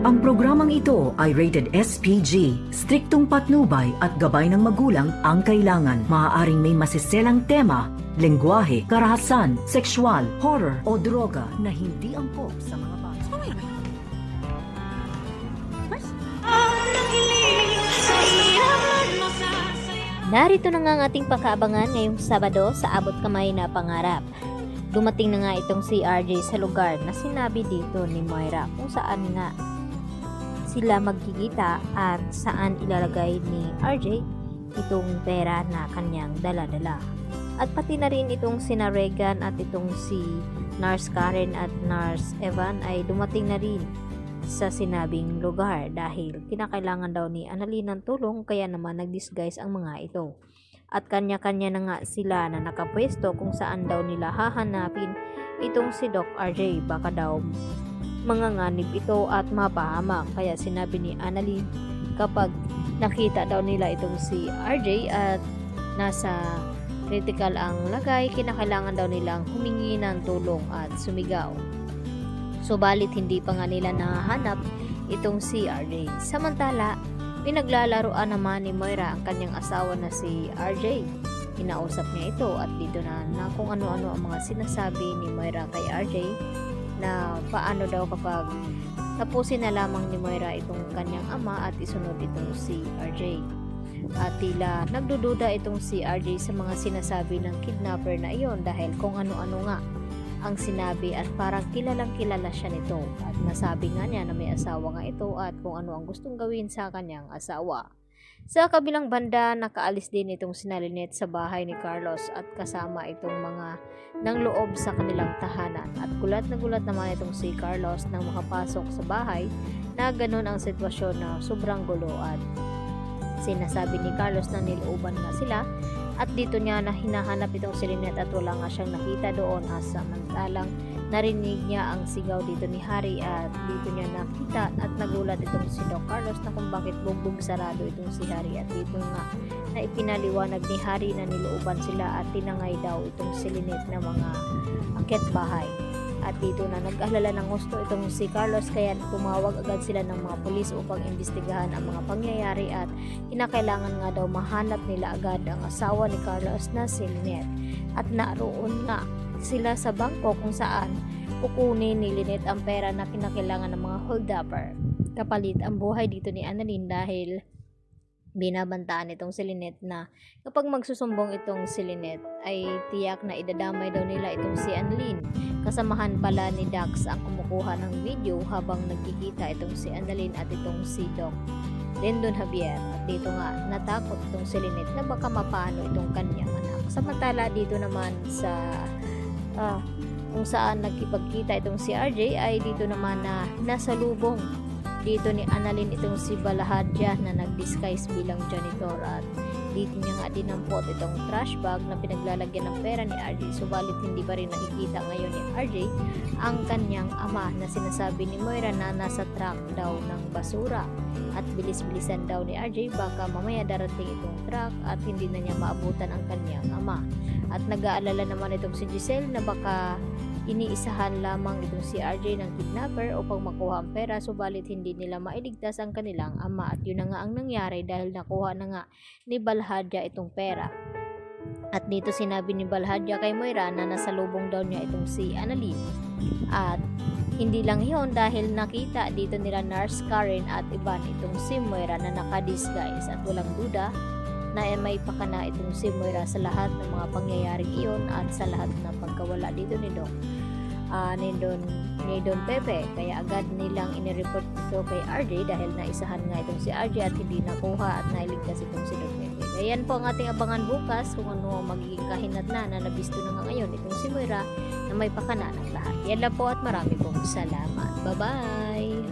Ang programang ito ay rated SPG. Striktong patnubay at gabay ng magulang ang kailangan. Maaaring may masiselang tema, lengguwahe, karahasan, sexual, horror o droga na hindi angkop sa mga bata. Narito na nga ang ating pagkaabangan ngayong Sabado sa Abot Kamay na Pangarap. Dumating na nga itong si RJ sa lugar na sinabi dito ni Moira kung saan nga sila magkikita at saan ilalagay ni RJ itong pera na kanyang dala-dala. At pati na rin itong sina Regan at itong si Nurse Karen at Nurse Evan ay dumating na rin sa sinabing lugar dahil kinakailangan daw ni Annalyn ng tulong, kaya naman nag-disguise ang mga ito. At kanya-kanya na nga sila na nakapwesto kung saan daw nila hahanapin itong si Doc RJ. Baka daw manganganib ito at mapahamak, kaya sinabi ni Annalyn kapag nakita daw nila itong si RJ at nasa critical ang lagay, kinakailangan daw nilang humingi ng tulong at sumigaw. Subalit hindi pa nga nila nahanap itong si RJ. Samantala, pinaglalaraan naman ni Moira ang kanyang asawa na si RJ. Kinausap niya ito at dito na kung ano-ano ang mga sinasabi ni Moira kay RJ na paano daw kapag tapusin na lamang ni Moira itong kanyang ama at isunod itong si RJ. At tila nagdududa itong si RJ sa mga sinasabi ng kidnapper na iyon dahil kung ano-ano nga ang sinabi at parang kilalang kilala siya nito at nasabi nga niya na may asawa nga ito at kung ano ang gustong gawin sa kanyang asawa. Sa kabilang banda, nakaalis din itong sina Lynette sa bahay ni Carlos at kasama itong mga nang loob sa kanilang tahanan at gulat na gulat naman itong si Carlos nang makapasok sa bahay na ganun ang sitwasyon na sobrang gulo at sinasabi ni Carlos na nilooban nga sila at dito niya na hinahanap itong si Lynette at wala nga siyang nakita doon samantalang narinig niya ang sigaw dito ni Harry at dito niya nakita at nagulat itong si Doc Carlos na kung bakit bugbog sarado itong si Harry at dito nga na ipinaliwanag ni Harry na nilooban sila at tinangay daw itong si Lynette na mga akit bahay. At dito na nag-alala ng gusto itong si Carlos kaya tumawag agad sila ng mga pulis upang imbestigahan ang mga pangyayari at kinakailangan nga daw mahanap nila agad ang asawa ni Carlos na si Lynette. At naroon nga sila sa bangko kung saan kukunin ni Lynette ang pera na kinakailangan ng mga hold-upper. Kapalit ang buhay dito ni Annalyn dahil binabantaan itong si Lynette na kapag magsusumbong itong si Lynette ay tiyak na idadamay daw nila itong si Annalyn. Kasamahan pala ni Dax ang kumukuha ng video habang nagkikita itong si Annalyn at itong si Doc Lindon Javier. At dito nga natakot itong si Lynette na baka mapano itong kanyang anak. Samantala dito naman sa kung saan nagkipagkita itong si RJ ay dito naman na nasa lubong dito ni Annalyn itong si Balahadja na nag-disguise bilang janitor at dito niya nga dinampot itong trash bag na pinaglalagyan ng pera ni RJ. Subalit hindi pa rin nakikita ngayon ni RJ ang kanyang ama na sinasabi ni Moira na nasa truck daw ng basura at bilis-bilisan daw ni RJ baka mamaya darating itong truck at hindi na niya maabutan ang kanyang ama. At nag-aalala naman itong si Giselle na baka iniisahan lamang itong si RJ ng kidnapper upang makuha ang pera, subalit hindi nila mailigtas ang kanilang ama at yun na nga ang nangyari dahil nakuha na nga ni Balhadja itong pera. At dito sinabi ni Balhadja kay Moira na nasa lubong daw niya itong si Annalyn. At hindi lang yon dahil nakita dito nila Nurse Karen at Ivan itong si Moira na naka-disguise at walang duda na may pakana itong si Moira sa lahat ng mga pangyayaring iyon at sa lahat ng pagkawala dito ni Doc ni Don Pepe, kaya agad nilang inireport ito kay RJ dahil naisahan nga itong si RJ at hindi nakuha at nailigtas itong si Don Pepe. Ayan po ang ating abangan bukas kung ano ang magiging kahinatnan na nabisto na nga ngayon itong si Moira na may pakana ng lahat. Yan lang po at marami pong salamat. Bye bye!